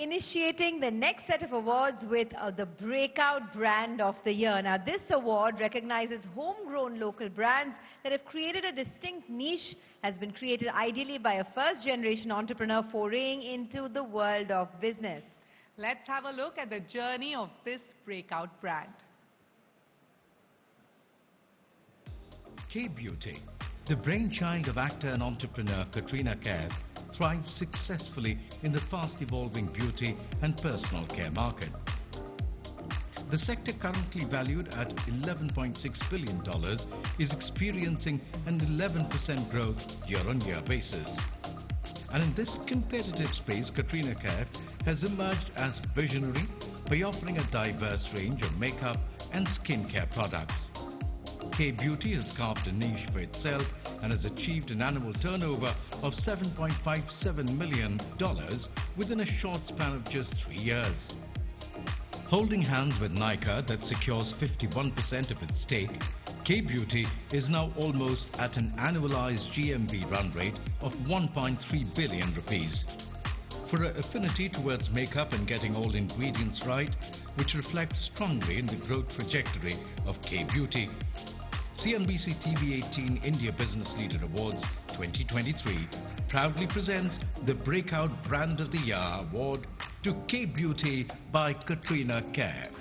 initiating the next set of awards with the Breakout Brand of the Year. Now, this award recognizes homegrown local brands that have created a distinct niche, has been created ideally by a first-generation entrepreneur foraying into the world of business. Let's have a look at the journey of this Breakout brand. K-Beauty, the brainchild of actor and entrepreneur Katrina Kaif, thrives successfully in the fast-evolving beauty and personal care market. The sector, currently valued at $11.6 billion, is experiencing an 11% growth year-on-year basis. And in this competitive space, Katrina Kaif has emerged as visionary by offering a diverse range of makeup and skincare products. K-Beauty has carved a niche for itself and has achieved an annual turnover of $7.57 million within a short span of just 3 years. Holding hands with Nykaa, that secures 51% of its stake, K-Beauty is now almost at an annualized GMV run rate of 1.3 billion rupees. For her affinity towards makeup and getting all ingredients right, which reflects strongly in the growth trajectory of K-Beauty, CNBC-TV18 India Business Leader Awards 2023 proudly presents the Breakout Brand of the Year Award to K-Beauty by Katrina Kaif.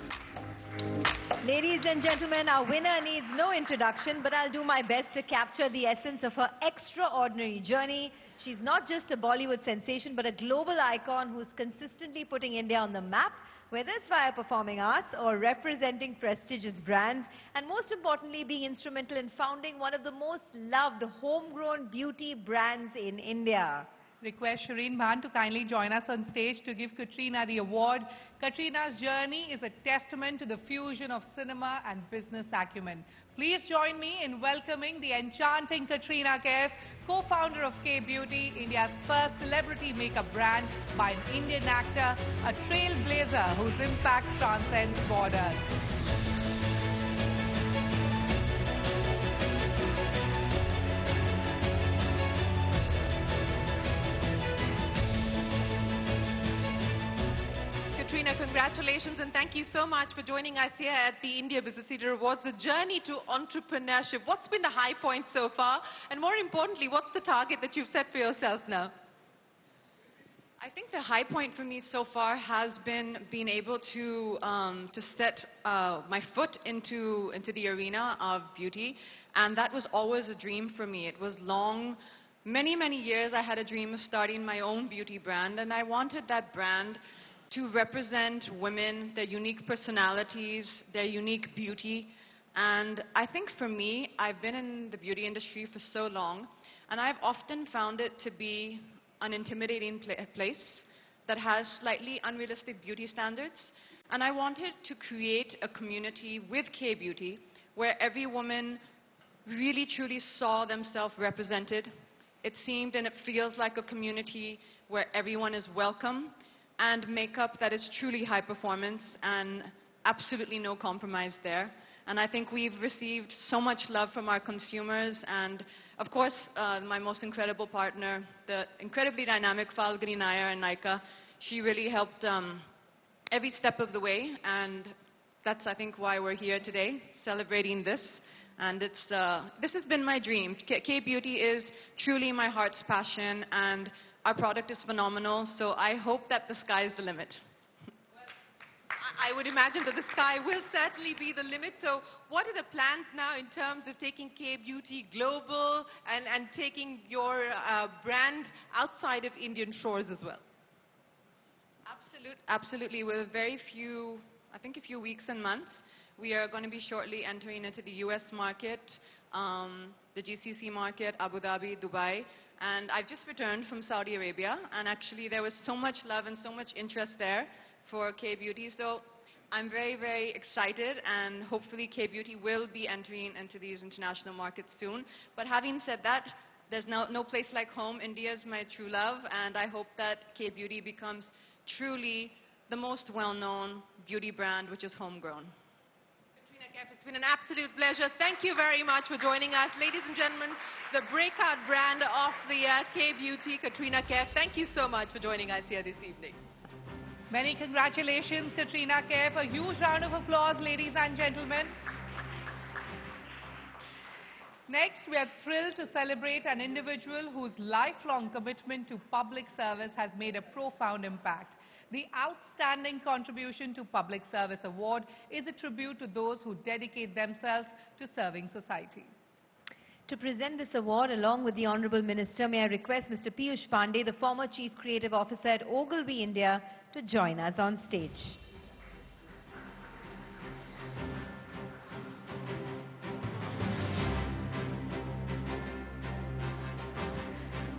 Ladies and gentlemen, our winner needs no introduction, but I'll do my best to capture the essence of her extraordinary journey. She's not just a Bollywood sensation, but a global icon who's consistently putting India on the map, whether it's via performing arts or representing prestigious brands, and most importantly, being instrumental in founding one of the most loved homegrown beauty brands in India. Request Shireen Bhan to kindly join us on stage to give Katrina the award. Katrina's journey is a testament to the fusion of cinema and business acumen. Please join me in welcoming the enchanting Katrina Kaif, co-founder of K-Beauty, India's first celebrity makeup brand by an Indian actor, a trailblazer whose impact transcends borders. Katrina, congratulations and thank you so much for joining us here at the India Business Leader Awards. The journey to entrepreneurship, what's been the high point so far? And more importantly, what's the target that you've set for yourself now? I think the high point for me so far has been being able to set my foot into the arena of beauty. And that was always a dream for me. It was long, many years I had a dream of starting my own beauty brand, and I wanted that brand to represent women, their unique personalities, their unique beauty. And I think for me, I've been in the beauty industry for so long, and I've often found it to be an intimidating place that has slightly unrealistic beauty standards. And I wanted to create a community with K-Beauty where every woman really truly saw themselves represented. It seemed and it feels like a community where everyone is welcome, and makeup that is truly high performance and absolutely no compromise there. And I think we've received so much love from our consumers, and of course my most incredible partner, the incredibly dynamic Falguni Nair and Nykaa. She really helped every step of the way, and that's I think why we're here today celebrating this. And it's this has been my dream. K-Beauty is truly my heart's passion, and our product is phenomenal, so I hope that the sky is the limit. I would imagine that the sky will certainly be the limit. So what are the plans now in terms of taking K-Beauty global and taking your brand outside of Indian shores as well? Absolutely. With very few, I think a few weeks and months, we are going to be shortly entering into the US market, the GCC market, Abu Dhabi, Dubai. And I've just returned from Saudi Arabia, and actually there was so much love and so much interest there for K-Beauty. So I'm very excited, and hopefully K-Beauty will be entering into these international markets soon. But having said that, there's no place like home. India is my true love, and I hope that K-Beauty becomes truly the most well-known beauty brand which is homegrown. It's been an absolute pleasure. Thank you very much for joining us. Ladies and gentlemen, the Breakout Brand of the Year, K-Beauty, Katrina Kaif. Thank you so much for joining us here this evening. Many congratulations, Katrina Kaif. A huge round of applause, ladies and gentlemen. Next, we are thrilled to celebrate an individual whose lifelong commitment to public service has made a profound impact. The Outstanding Contribution to Public Service Award is a tribute to those who dedicate themselves to serving society. To present this award along with the Honourable Minister, may I request Mr. Piyush Pandey, the former Chief Creative Officer at Ogilvy India, to join us on stage.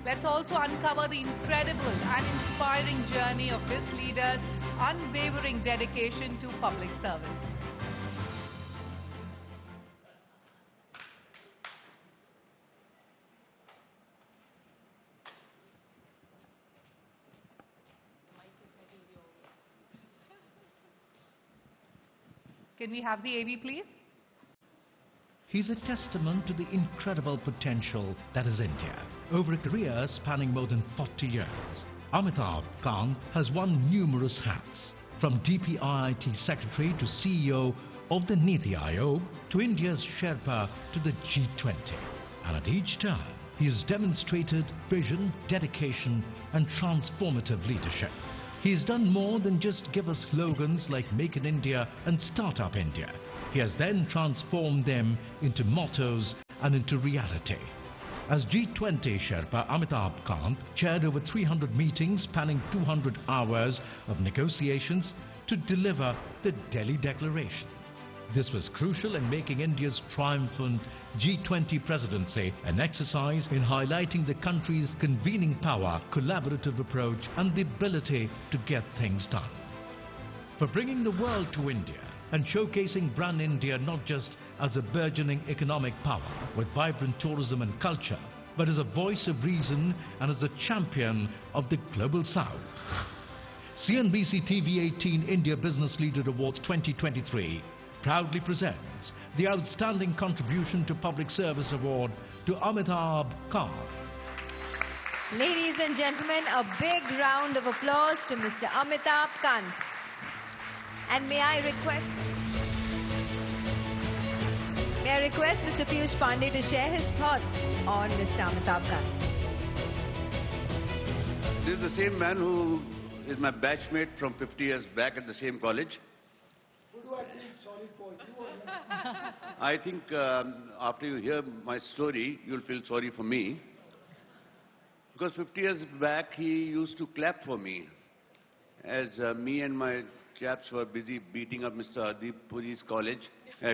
Let's also uncover the incredible and inspiring journey of this leader's unwavering dedication to public service. Can we have the AV, please? He's a testament to the incredible potential that is India. Over a career spanning more than 40 years, Amitabh Kant has worn numerous hats, from DPIIT Secretary to CEO of the Niti Aayog to India's Sherpa to the G20. And at each turn, he has demonstrated vision, dedication and transformative leadership. He's done more than just give us slogans like Make in India and Start Up India. He has then transformed them into mottos and into reality. As G20 Sherpa, Amitabh Kant chaired over 300 meetings spanning 200 hours of negotiations to deliver the Delhi Declaration. This was crucial in making India's triumphant G20 presidency an exercise in highlighting the country's convening power, collaborative approach and the ability to get things done. For bringing the world to India and showcasing brand India not just as a burgeoning economic power with vibrant tourism and culture, but as a voice of reason and as a champion of the global south. CNBC-TV18 India Business Leader Awards 2023 proudly presents the Outstanding Contribution to Public Service Award to Amitabh Kant. Ladies and gentlemen, a big round of applause to Mr. Amitabh Kant. And may I request Mr. Piyush Pandey to share his thoughts on Mr. Amitabh Kant. This is the same man who is my batchmate from 50 years back at the same college. Who do I feel sorry for, you or him? I think after you hear my story, you'll feel sorry for me. Because 50 years back, he used to clap for me as me and my chaps were busy beating up Mr. Adib Puri's college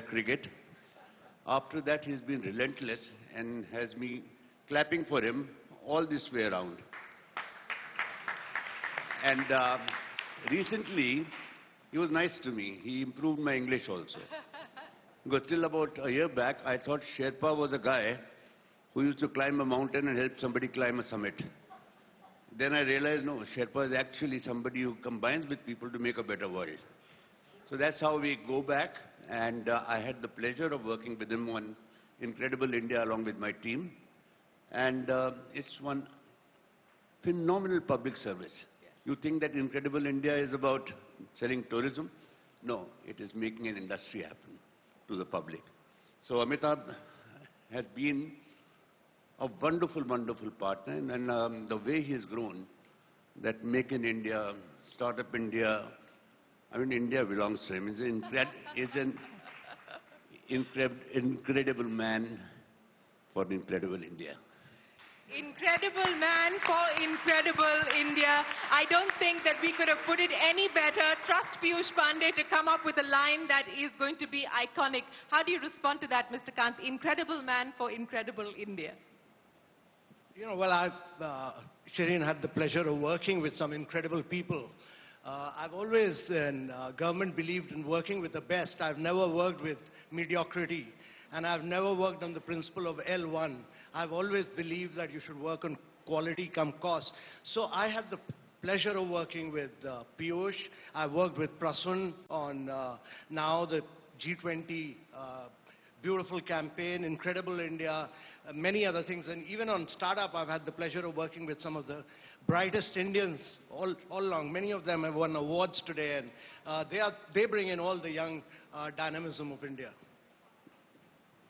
cricket. After that, he's been relentless and has me clapping for him all this way around. And recently, he was nice to me. He improved my English also. Because till about a year back, I thought Sherpa was a guy who used to climb a mountain and help somebody climb a summit. Then I realized, no, Sherpa is actually somebody who combines with people to make a better world. So that's how we go back, and I had the pleasure of working with him on Incredible India along with my team. And it's one phenomenal public service. You think that Incredible India is about selling tourism? No, it is making an industry happen to the public. So Amitabh has been a wonderful, wonderful partner, and the way he has grown, that Make in India, Start Up India, I mean, India belongs to him. He's an incredible man for Incredible India. Incredible man for Incredible India. I don't think that we could have put it any better. Trust Piyush Pandey to come up with a line that is going to be iconic. How do you respond to that, Mr. Kant? Incredible man for Incredible India. You know, well, Shireen, had the pleasure of working with some incredible people. I've always, in government, believed in working with the best. I've never worked with mediocrity, and I've never worked on the principle of L1. I've always believed that you should work on quality come cost. So I had the pleasure of working with Piyush. I worked with Prasun on now the G20 beautiful campaign, Incredible India, many other things. And even on startup, I've had the pleasure of working with some of the brightest Indians all along. Many of them have won awards today, and they bring in all the young dynamism of India.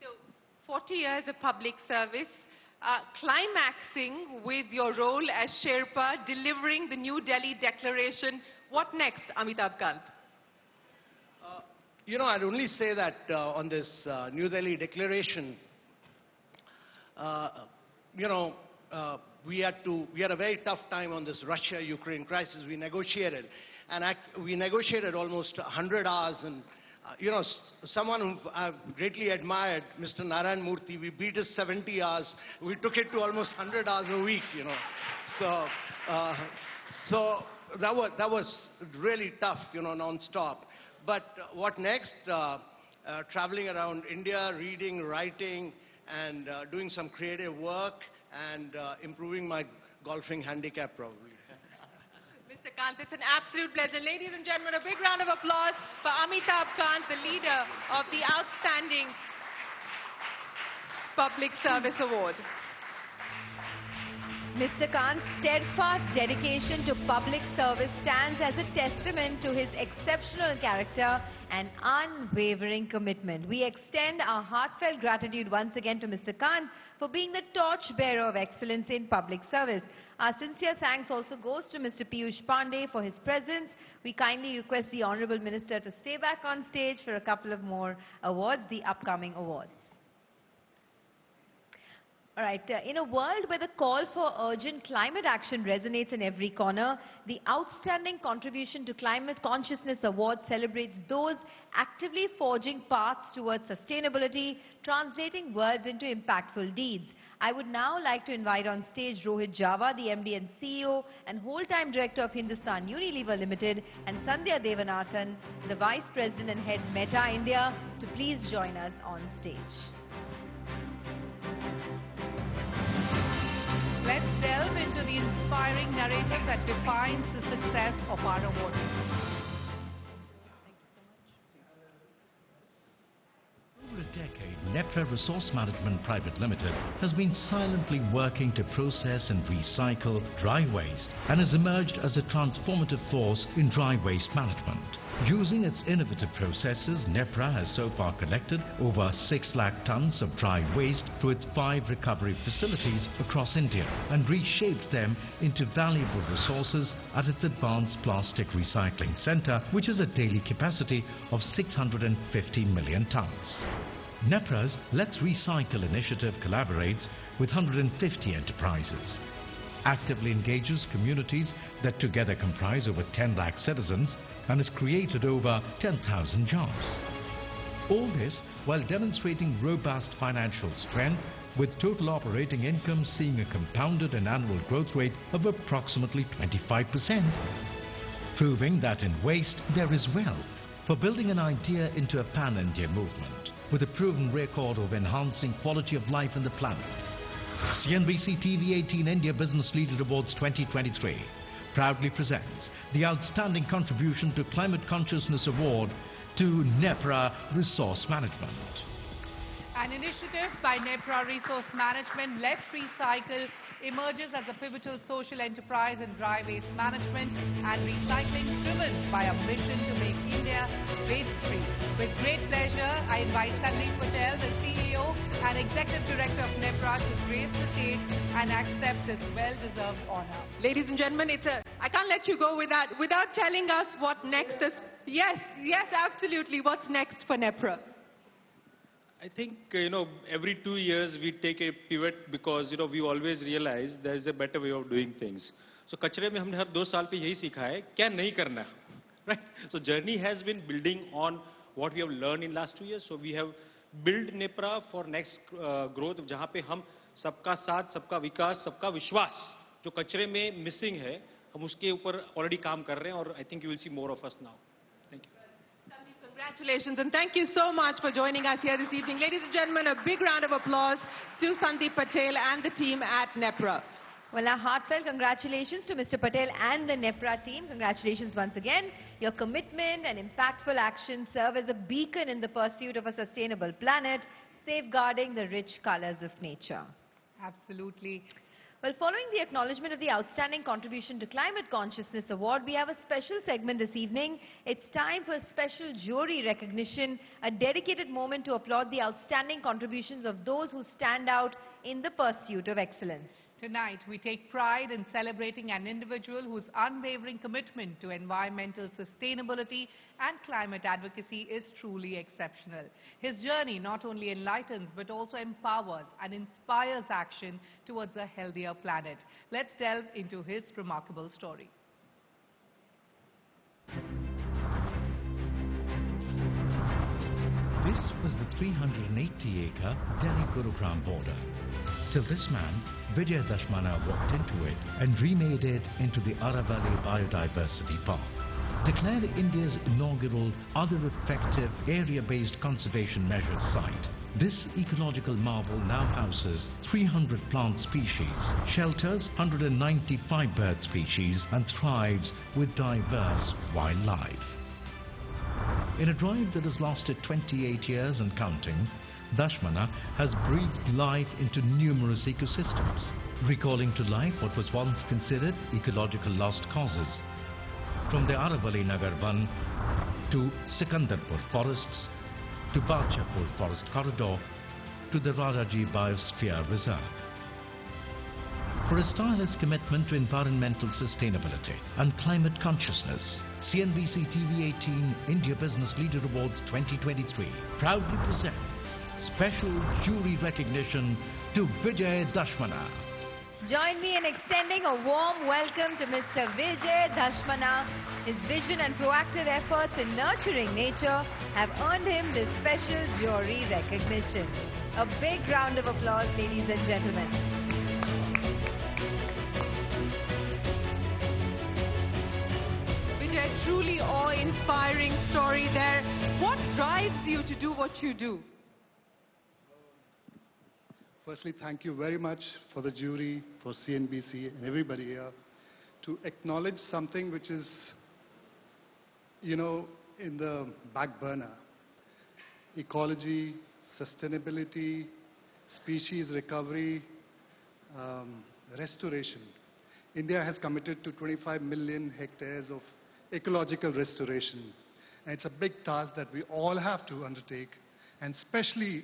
So, 40 years of public service, climaxing with your role as Sherpa, delivering the New Delhi Declaration. What next, Amitabh Kant? You know, I'd only say that on this New Delhi Declaration, we had a very tough time on this Russia-Ukraine crisis. We negotiated, and we negotiated almost 100 hours. And someone whom I've greatly admired, Mr. Narayan Murthy, we beat his 70 hours. We took it to almost 100 hours a week. So that was really tough, non-stop. But what next? Traveling around India, reading, writing, and doing some creative work, and improving my golfing handicap, probably. Mr. Kant, it's an absolute pleasure. Ladies and gentlemen, a big round of applause for Amitabh Kant, the leader of the Outstanding Public Service Award. Mr. Kant's steadfast dedication to public service stands as a testament to his exceptional character and unwavering commitment. We extend our heartfelt gratitude once again to Mr. Kant for being the torchbearer of excellence in public service. Our sincere thanks also goes to Mr. Piyush Pandey for his presence. We kindly request the Honorable Minister to stay back on stage for a couple of more awards, the upcoming awards. All right, in a world where the call for urgent climate action resonates in every corner, the Outstanding Contribution to Climate Consciousness Award celebrates those actively forging paths towards sustainability, translating words into impactful deeds. I would now like to invite on stage Rohit Java, the MD and CEO and whole-time director of Hindustan Unilever Limited, and Sandhya Devanathan, the Vice President and Head Meta India, to please join us on stage. Let's delve into the inspiring narrative that defines the success of our award. Over a decade, NEPRA Resource Management Private Limited has been silently working to process and recycle dry waste and has emerged as a transformative force in dry waste management. Using its innovative processes, NEPRA has so far collected over 6 lakh tons of dry waste through its 5 recovery facilities across India and reshaped them into valuable resources at its Advanced Plastic Recycling Centre, which has a daily capacity of 650 million tons. NEPRA's Let's Recycle initiative collaborates with 150 enterprises, actively engages communities that together comprise over 10 lakh citizens and has created over 10,000 jobs. All this while demonstrating robust financial strength, with total operating income seeing a compounded and annual growth rate of approximately 25%, proving that in waste there is wealth, for building an idea into a pan-India movement with a proven record of enhancing quality of life on the planet. CNBC-TV18 India Business Leader Awards 2023 proudly presents the Outstanding Contribution to Climate Consciousness Award to NEPRA Resource Management. An initiative by NEPRA Resource Management, Let's Recycle, emerges as a pivotal social enterprise in dry waste management and recycling, driven by a mission to make India waste-free. With great pleasure, I invite Sandeep Patel, the CEO and Executive Director of NEPRA, to grace the stage and accept this well-deserved honor. Ladies and gentlemen, I can't let you go without telling us what next is. Yes, absolutely. What's next for NEPRA? I think, every 2 years we take a pivot because, we always realize there is a better way of doing things. So, कचरे में हमने हर 2 साल पे यही सीखा है, क्या नहीं करना, right? So, journey has been building on what we have learned in last 2 years. So, we have built NEPRA for next growth, जहाँ पे हम सबका साथ, सबका विकास, सबका विश्वास, जो कचरे में missing है, हम उसके ऊपर already काम कर रहे हैं और I think you will see more of us now. Thank you. Congratulations and thank you so much for joining us here this evening. Ladies and gentlemen, a big round of applause to Sandeep Patel and the team at NEPRA. Well, our heartfelt congratulations to Mr. Patel and the NEPRA team. Congratulations once again. Your commitment and impactful actions serve as a beacon in the pursuit of a sustainable planet, safeguarding the rich colors of nature. Absolutely. Well, following the acknowledgement of the Outstanding Contribution to Climate Consciousness Award, we have a special segment this evening. It's time for special jury recognition, a dedicated moment to applaud the outstanding contributions of those who stand out in the pursuit of excellence. Tonight, we take pride in celebrating an individual whose unwavering commitment to environmental sustainability and climate advocacy is truly exceptional. His journey not only enlightens but also empowers and inspires action towards a healthier planet. Let's delve into his remarkable story. This was the 380-acre Delhi-Gurugram border. Till this man, Vijay Dashmana, walked into it and remade it into the Aravali Biodiversity Park. Declared India's inaugural other effective area-based conservation measures site, this ecological marvel now houses 300 plant species, shelters 195 bird species and thrives with diverse wildlife. In a drive that has lasted 28 years and counting, Dashmana has breathed life into numerous ecosystems, recalling to life what was once considered ecological lost causes. From the Aravali Nagar Van to Sikandarpur forests, to Bachapur forest corridor, to the Rajaji Biosphere Reserve. For his tireless commitment to environmental sustainability and climate consciousness, CNBC-TV18 India Business Leader Awards 2023 proudly presents special jury recognition to Vijay Dashmana. Join me in extending a warm welcome to Mr. Vijay Dashmana. His vision and proactive efforts in nurturing nature have earned him this special jury recognition. A big round of applause, ladies and gentlemen. Vijay, truly awe-inspiring story there. What drives you to do what you do? Firstly, thank you very much for the jury, for CNBC and everybody here to acknowledge something which is, in the back burner. Ecology, sustainability, species recovery, restoration. India has committed to 25 million hectares of ecological restoration. And it's a big task that we all have to undertake, and especially,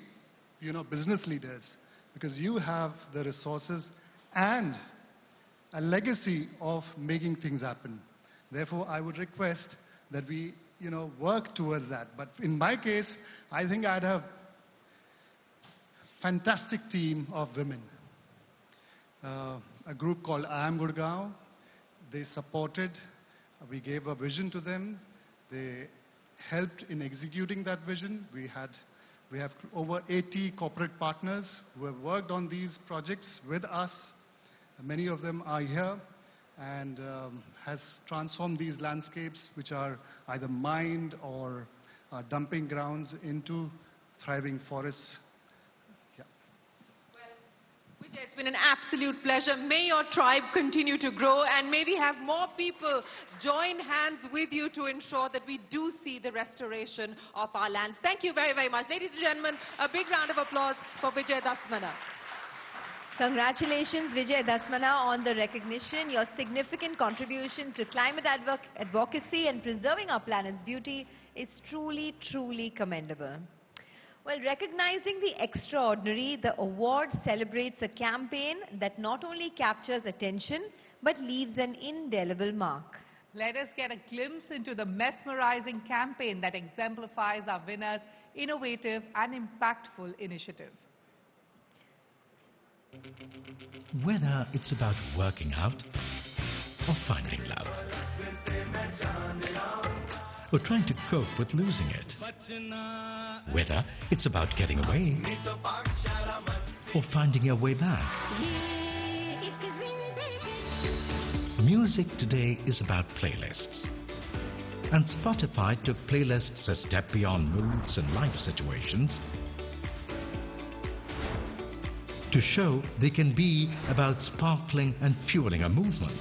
business leaders, because you have the resources and a legacy of making things happen. Therefore, I would request that we, work towards that. But in my case, I think I'd have a fantastic team of women. A group called I Am Gurgaon. They supported, we gave a vision to them. They helped in executing that vision. We have over 80 corporate partners who have worked on these projects with us. Many of them are here and has transformed these landscapes, which are either mined or dumping grounds, into thriving forests. Vijay, it's been an absolute pleasure. May your tribe continue to grow and maybe have more people join hands with you to ensure that we do see the restoration of our lands. Thank you very, very much. Ladies and gentlemen, a big round of applause for Vijay Dashmana. Congratulations, Vijay Dashmana, on the recognition. Your significant contributions to climate advocacy and preserving our planet's beauty is truly, truly commendable. Well, recognizing the extraordinary, the award celebrates a campaign that not only captures attention, but leaves an indelible mark. Let us get a glimpse into the mesmerizing campaign that exemplifies our winner's innovative and impactful initiative. Whether it's about working out or finding love, or trying to cope with losing it, whether it's about getting away or finding your way back. Music today is about playlists, and Spotify took playlists a step beyond moods and life situations to show they can be about sparkling and fueling a movement.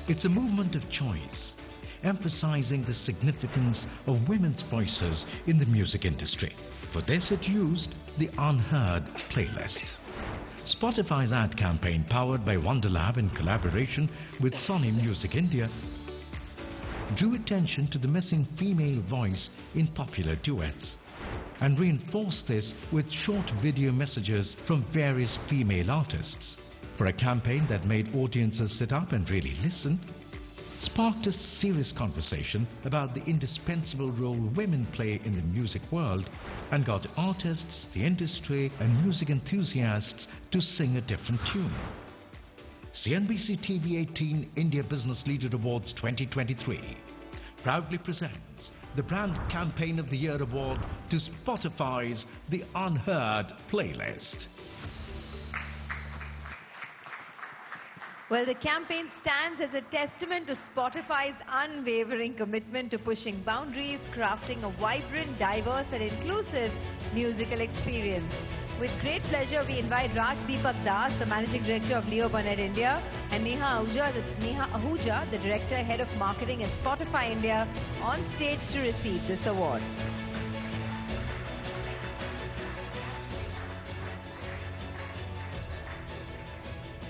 It's a movement of choice, emphasizing the significance of women's voices in the music industry. For this, it used the Unheard playlist. Spotify's ad campaign, powered by Wonderlab in collaboration with Sony Music India, drew attention to the missing female voice in popular duets and reinforced this with short video messages from various female artists. For a campaign that made audiences sit up and really listen, sparked a serious conversation about the indispensable role women play in the music world and got artists, the industry and music enthusiasts to sing a different tune. CNBC-TV18 India Business Leader Awards 2023 proudly presents the Brand Campaign of the Year Award to Spotify's The Unheard playlist. Well, the campaign stands as a testament to Spotify's unwavering commitment to pushing boundaries, crafting a vibrant, diverse and inclusive musical experience. With great pleasure, we invite Raj Deepak Das, the Managing Director of Leo Burnett India, and Neha Ahuja, the Director, Head of Marketing at Spotify India, on stage to receive this award.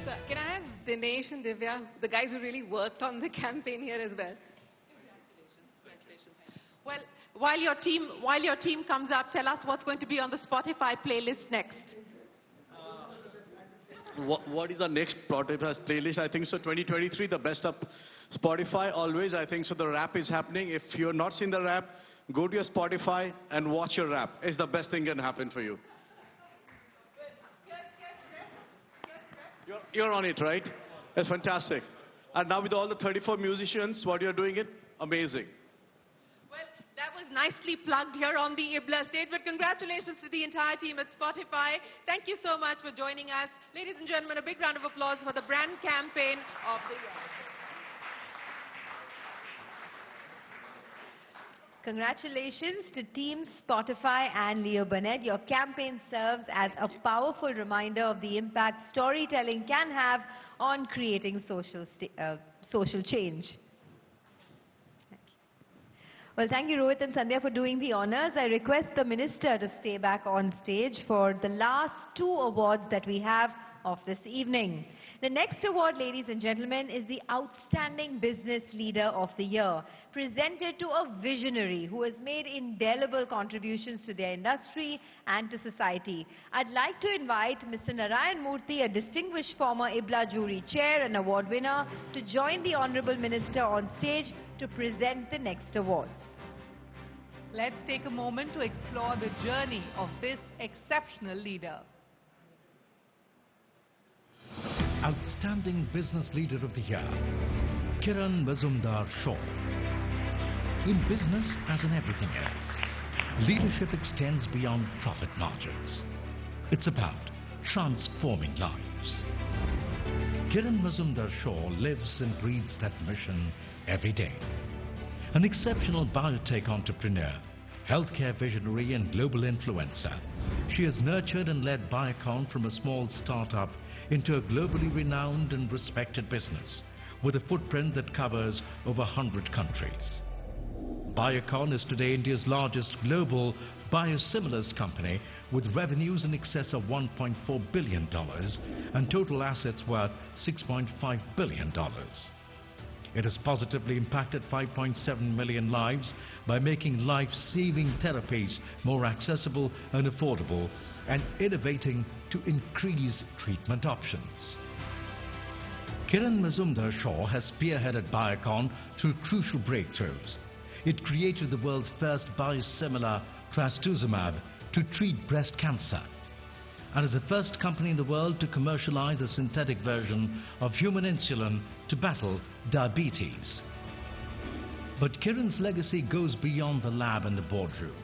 So, can I have Dinesh and Divya, the guys who really worked on the campaign here as well? Congratulations. Well, while your team comes up, tell us what's going to be on the Spotify playlist next. What is our next Spotify playlist? I think so 2023, the best of Spotify always. I think so the rap is happening. If you're not seen the rap, go to your Spotify and watch your rap. It's the best thing can happen for you. You're on it, right? It's fantastic. And now with all the 34 musicians, what you're doing it, amazing. Well, that was nicely plugged here on the IBLA stage, but congratulations to the entire team at Spotify. Thank you so much for joining us. Ladies and gentlemen, a big round of applause for the brand campaign of the year. Congratulations to Team Spotify and Leo Burnett. Your campaign serves as a powerful reminder of the impact storytelling can have on creating social change. Well, thank you, Rohit and Sandhya, for doing the honors. I request the Minister to stay back on stage for the last two awards that we have of this evening. The next award, ladies and gentlemen, is the Outstanding Business Leader of the Year, presented to a visionary who has made indelible contributions to their industry and to society. I'd like to invite Mr. Narayan Murthy, a distinguished former IBLA jury chair and award winner, to join the Honorable Minister on stage to present the next awards. Let's take a moment to explore the journey of this exceptional leader. Outstanding Business Leader of the Year, Kiran Mazumdar-Shaw. In business, as in everything else, leadership extends beyond profit margins. It's about transforming lives. Kiran Mazumdar-Shaw lives and breathes that mission every day. An exceptional biotech entrepreneur, healthcare visionary and global influencer, she has nurtured and led Biocon from a small startup into a globally renowned and respected business with a footprint that covers over 100 countries. Biocon is today India's largest global biosimilars company with revenues in excess of $1.4 billion and total assets worth $6.5 billion. It has positively impacted 5.7 million lives by making life-saving therapies more accessible and affordable and innovating to increase treatment options. Kiran Mazumdar-Shaw has spearheaded Biocon through crucial breakthroughs. It created the world's first biosimilar trastuzumab to treat breast cancer and is the first company in the world to commercialize a synthetic version of human insulin to battle diabetes. But Kiran's legacy goes beyond the lab and the boardroom.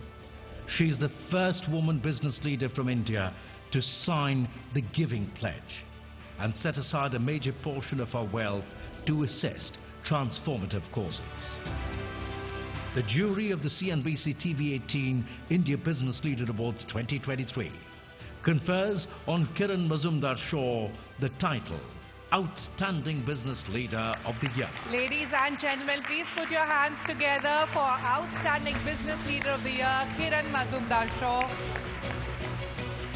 She is the first woman business leader from India to sign the Giving Pledge and set aside a major portion of her wealth to assist transformative causes. The jury of the CNBC-TV18 India Business Leader Awards 2023 confers on Kiran Mazumdar-Shaw the title Outstanding Business Leader of the Year. Ladies and gentlemen, please put your hands together for Outstanding Business Leader of the Year, Kiran Mazumdar-Shaw.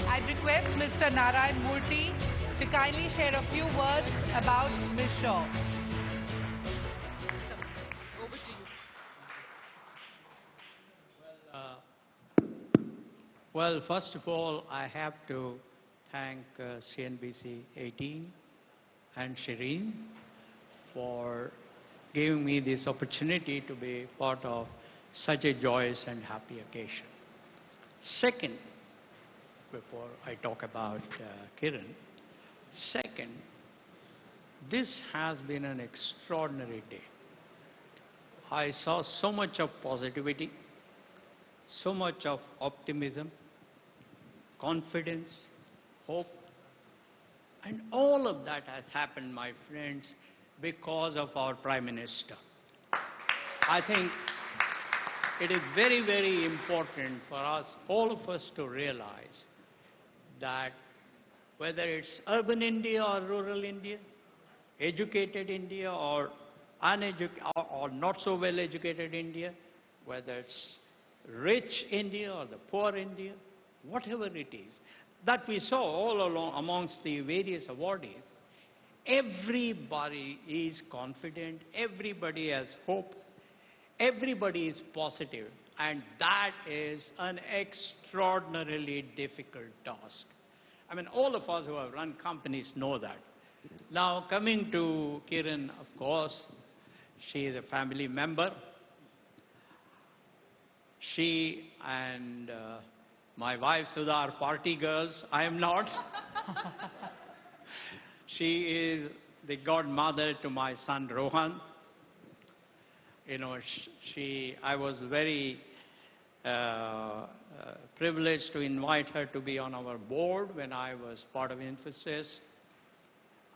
I'd request Mr. Narayan Murthy to kindly share a few words about Ms. Shaw. Over to you. Well, first of all, I have to thank CNBC-18 and Shireen for giving me this opportunity to be part of such a joyous and happy occasion. Second, before I talk about Kiran, second, this has been an extraordinary day. I saw so much of positivity, so much of optimism, confidence, hope, and all of that has happened, my friends, because of our Prime Minister. I think it is very, very important for us, all of us, to realize that whether it's urban India or rural India, educated India or or not so well educated India, whether it's rich India or the poor India, whatever it is, that we saw all along amongst the various awardees, everybody is confident, everybody has hope, everybody is positive, and that is an extraordinarily difficult task. I mean, all of us who have run companies know that. Now, coming to Kiran, of course, she is a family member. She and my wife Sudha are party girls. I am not. She is the godmother to my son Rohan. You know, I was very privileged to invite her to be on our board when I was part of Infosys.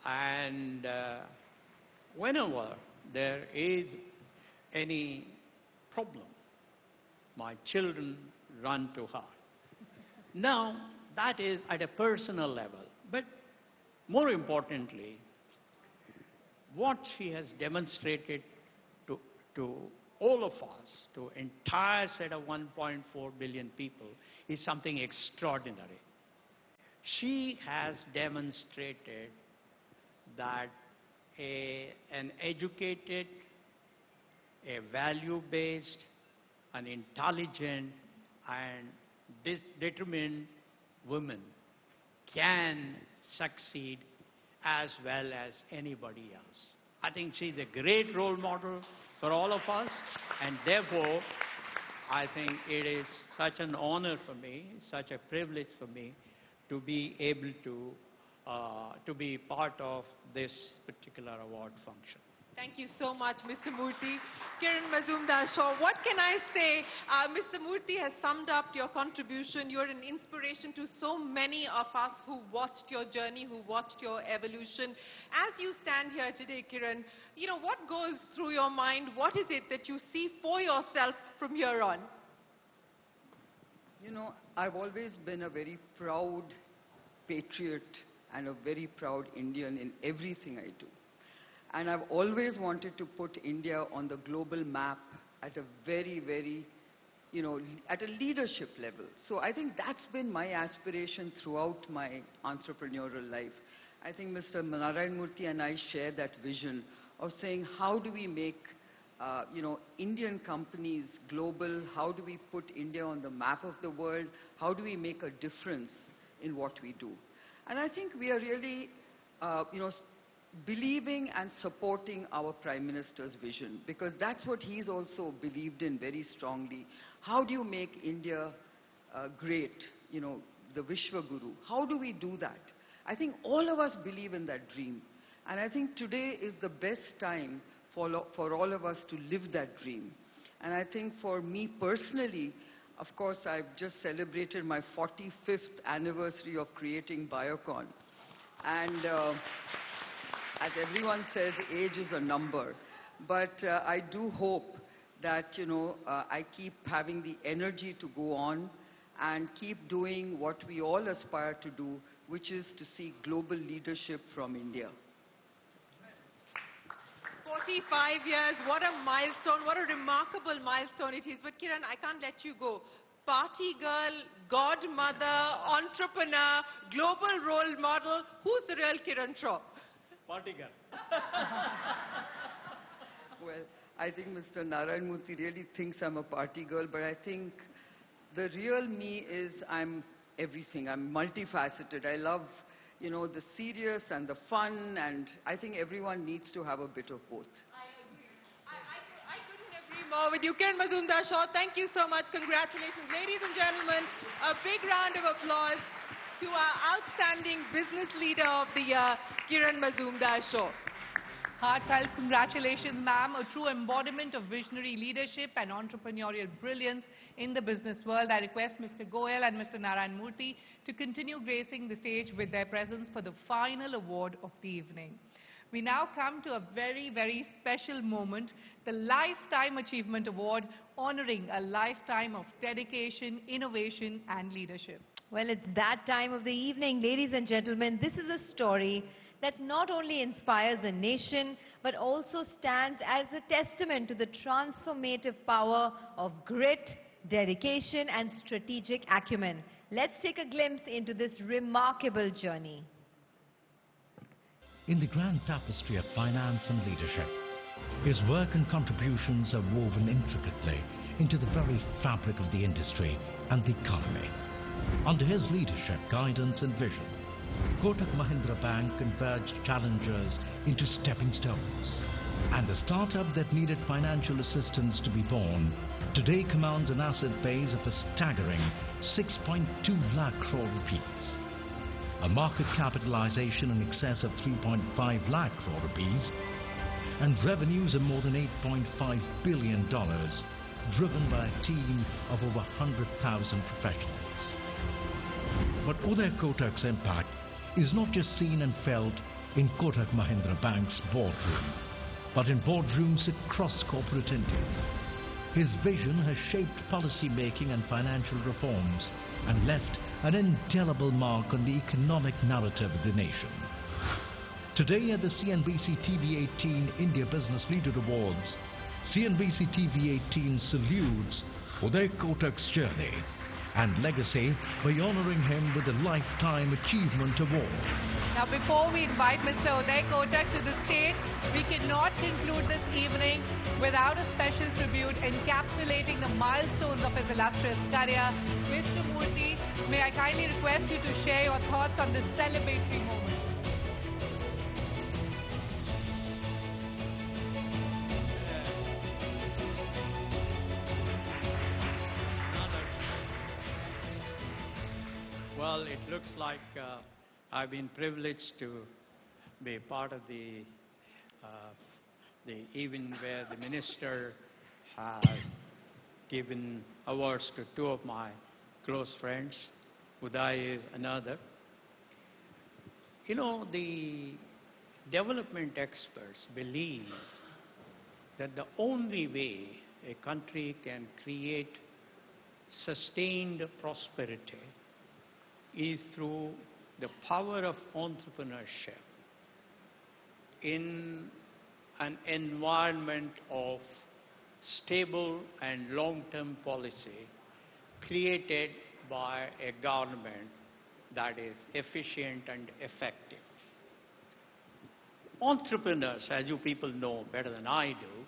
And whenever there is any problem, my children run to her. Now, that is at a personal level. But more importantly, what she has demonstrated to all of us, to entire set of 1.4 billion people, is something extraordinary. She has demonstrated that an educated, a value-based, an intelligent and determined woman can succeed as well as anybody else. I think she's a great role model for all of us, and therefore I think it is such an honor for me, such a privilege for me to be able to be part of this particular award function. Thank you so much, Mr. Murthy. Kiran Mazumdar-Shaw, what can I say? Mr. Murthy has summed up your contribution. You're an inspiration to so many of us who watched your journey, who watched your evolution. As you stand here today, Kiran, you know, what goes through your mind? What is it that you see for yourself from here on? You know, I've always been a very proud patriot and a very proud Indian in everything I do. And I've always wanted to put India on the global map at a very, very, you know, at a leadership level. So I think that's been my aspiration throughout my entrepreneurial life. I think Mr. Narayan Murthy and I share that vision of saying, how do we make, you know, Indian companies global? How do we put India on the map of the world? How do we make a difference in what we do? And I think we are really, you know, believing and supporting our Prime Minister's vision, because that's what he's also believed in very strongly. How do you make India great, you know, the Vishwa Guru? How do we do that? I think all of us believe in that dream. And I think today is the best time for all of us to live that dream. And I think for me personally, of course, I've just celebrated my 45th anniversary of creating Biocon. And as everyone says, age is a number. But I do hope that, you know, I keep having the energy to go on and keep doing what we all aspire to do, which is to seek global leadership from India. 45 years, what a milestone, what a remarkable milestone it is. But Kiran, I can't let you go. Party girl, godmother, entrepreneur, global role model. Who's the real Kiran Shaw? Party girl. Well, I think Mr. Narayan Murthy really thinks I'm a party girl, but I think the real me is I'm everything. I'm multifaceted. I love, you know, the serious and the fun, and I think everyone needs to have a bit of both. I agree. I couldn't agree more with you. Kiran Mazumdar-Shaw, thank you so much. Congratulations. Ladies and gentlemen, a big round of applause to our outstanding business leader of the year, Kiran Mazumdar-Shaw. Heartfelt congratulations, ma'am. A true embodiment of visionary leadership and entrepreneurial brilliance in the business world. I request Mr. Goel and Mr. Narayan Murthy to continue gracing the stage with their presence for the final award of the evening. We now come to a very, very special moment, the Lifetime Achievement Award, honoring a lifetime of dedication, innovation and leadership. Well, it's that time of the evening, ladies and gentlemen. This is a story that not only inspires a nation, but also stands as a testament to the transformative power of grit, dedication, and strategic acumen. Let's take a glimpse into this remarkable journey. In the grand tapestry of finance and leadership, his work and contributions are woven intricately into the very fabric of the industry and the economy. Under his leadership, guidance and vision, Kotak Mahindra Bank converged challengers into stepping stones. And the startup that needed financial assistance to be born today commands an asset base of a staggering 6.2 lakh crore rupees. A market capitalization in excess of 3.5 lakh crore rupees and revenues of more than $8.5 billion, driven by a team of over 100,000 professionals. But Uday Kotak's impact is not just seen and felt in Kotak Mahindra Bank's boardroom, but in boardrooms across corporate India. His vision has shaped policy making and financial reforms and left an indelible mark on the economic narrative of the nation. Today at the CNBC-TV18 India Business Leader Awards, CNBC-TV18 salutes Uday Kotak's journey and legacy by honouring him with the Lifetime Achievement Award. Now, before we invite Mr. Uday Kotak to the stage, we cannot conclude this evening without a special tribute encapsulating the milestones of his illustrious career. Mr. Murthy, may I kindly request you to share your thoughts on this celebratory moment? Well, it looks like I've been privileged to be part of the event where the minister has given awards to two of my close friends. Uday is another. You know, the development experts believe that the only way a country can create sustained prosperity is through the power of entrepreneurship in an environment of stable and long-term policy created by a government that is efficient and effective. Entrepreneurs, as you people know better than I do,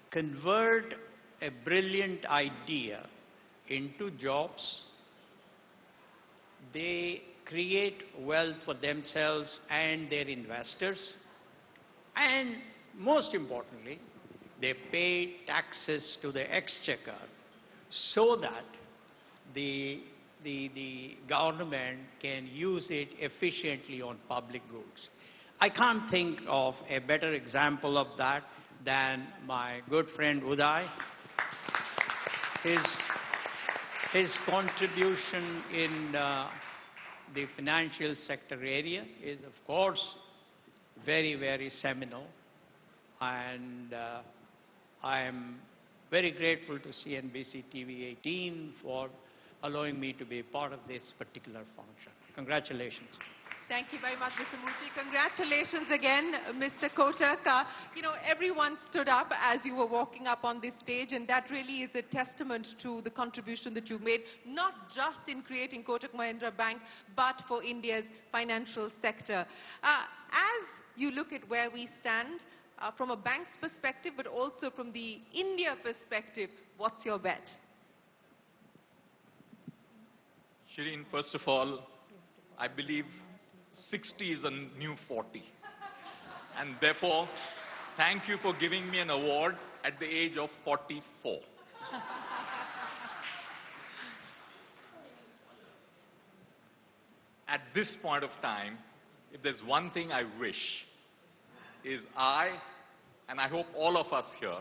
convert a brilliant idea into jobs. They create wealth for themselves and their investors, and most importantly, they pay taxes to the exchequer so that the government can use it efficiently on public goods. I can't think of a better example of that than my good friend Uday. His contribution in the financial sector area is, of course, very, very seminal. And I am very grateful to CNBC-TV18 for allowing me to be part of this particular function. Congratulations. Thank you very much, Mr. Murthy. Congratulations again, Mr. Kotak. Everyone stood up as you were walking up on this stage, and that really is a testament to the contribution that you made, not just in creating Kotak Mahindra Bank, but for India's financial sector. As you look at where we stand, from a bank's perspective, but also from the India perspective, what's your bet? Shireen, first of all, I believe 60 is a new 40. And therefore, thank you for giving me an award at the age of 44. At this point of time, if there's one thing I wish, is and I hope all of us here,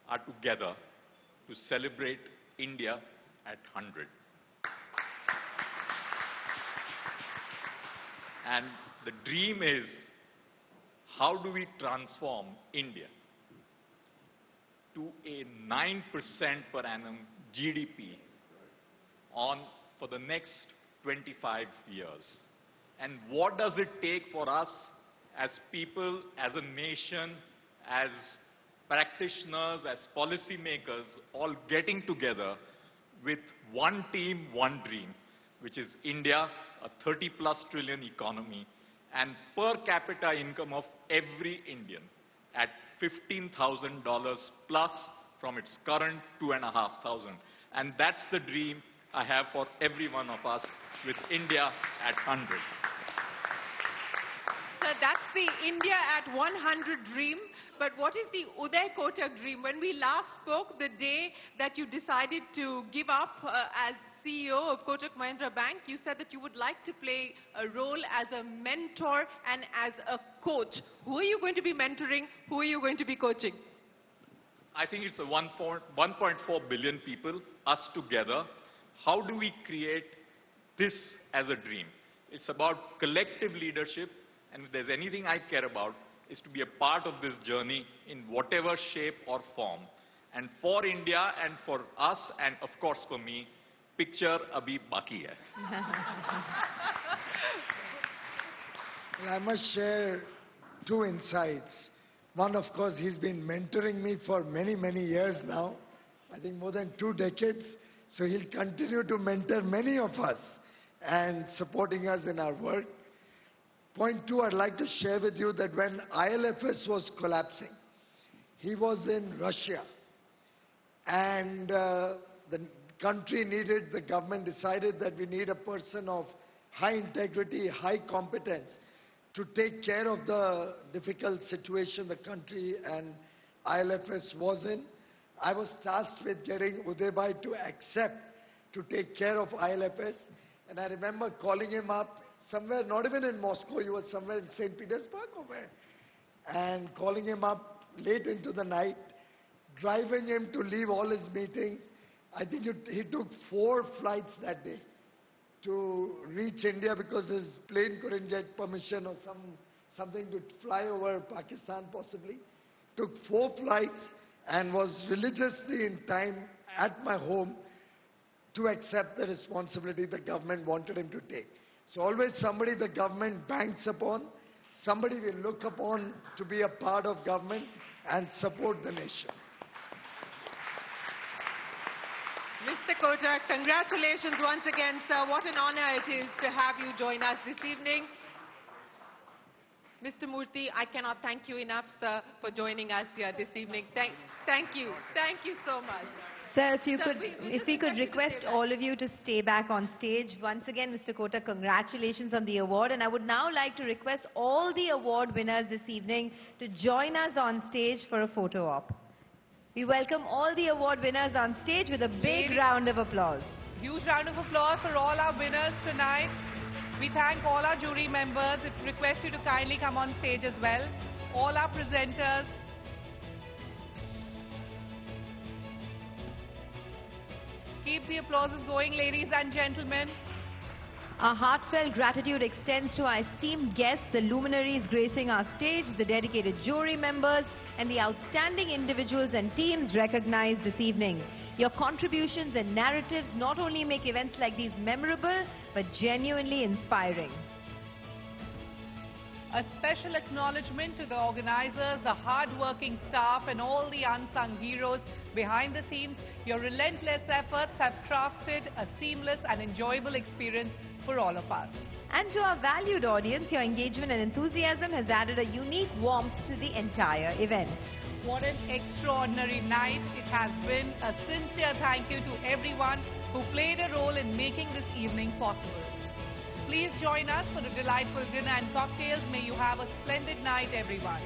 are together to celebrate India at 100. And the dream is, how do we transform India to a 9% per annum GDP for the next 25 years? And what does it take for us as people, as a nation, as practitioners, as policymakers, all getting together with one team, one dream, which is India, a 30+ trillion economy, and per capita income of every Indian at $15,000 plus from its current $2,500. And that's the dream I have for every one of us with India at 100. Sir, that's the India at 100 dream. But what is the Uday Kotak dream? When we last spoke, the day that you decided to give up as CEO of Kotak Mahindra Bank, you said that you would like to play a role as a mentor and as a coach. Who are you going to be mentoring? Who are you going to be coaching? I think it's a 1.4 billion people, us together. How do we create this as a dream? It's about collective leadership, and if there's anything I care about, is to be a part of this journey in whatever shape or form. And for India and for us, and of course for me, picture abhi baki hai. Well, I must share two insights. One, of course, he's been mentoring me for many, many years now. I think more than 2 decades. So he'll continue to mentor many of us and supporting us in our work. Point two, I'd like to share with you that when ILFS was collapsing, he was in Russia. And the country needed, the government decided that we need a person of high integrity, high competence to take care of the difficult situation the country and ILFS was in. I was tasked with getting Uday Bhai to accept to take care of ILFS. And I remember calling him up somewhere, not even in Moscow, he was somewhere in St. Petersburg or where, and calling him up late into the night, driving him to leave all his meetings. I think he took 4 flights that day to reach India because his plane couldn't get permission or something to fly over Pakistan possibly. Took 4 flights and was religiously in time at my home to accept the responsibility the government wanted him to take. So always somebody the government banks upon, somebody we look upon to be a part of government and support the nation. Mr. Kotak, congratulations once again, sir. What an honor it is to have you join us this evening. Mr. Murthy, I cannot thank you enough, sir, for joining us here this evening. Thank you. Thank you so much. Sir, if we could request all of you to stay back on stage. Once again, Mr. Kotak, congratulations on the award. And I would now like to request all the award winners this evening to join us on stage for a photo op. We welcome all the award winners on stage with a big round of applause. Huge round of applause for all our winners tonight. We thank all our jury members. I request you to kindly come on stage as well. All our presenters. Keep the applauses going, ladies and gentlemen. Our heartfelt gratitude extends to our esteemed guests, the luminaries gracing our stage, the dedicated jury members, and the outstanding individuals and teams recognized this evening. Your contributions and narratives not only make events like these memorable, but genuinely inspiring. A special acknowledgement to the organizers, the hard-working staff and all the unsung heroes behind the scenes. Your relentless efforts have crafted a seamless and enjoyable experience for all of us. And to our valued audience, your engagement and enthusiasm has added a unique warmth to the entire event. What an extraordinary night it has been. A sincere thank you to everyone who played a role in making this evening possible. Please join us for a delightful dinner and cocktails. May you have a splendid night, everyone.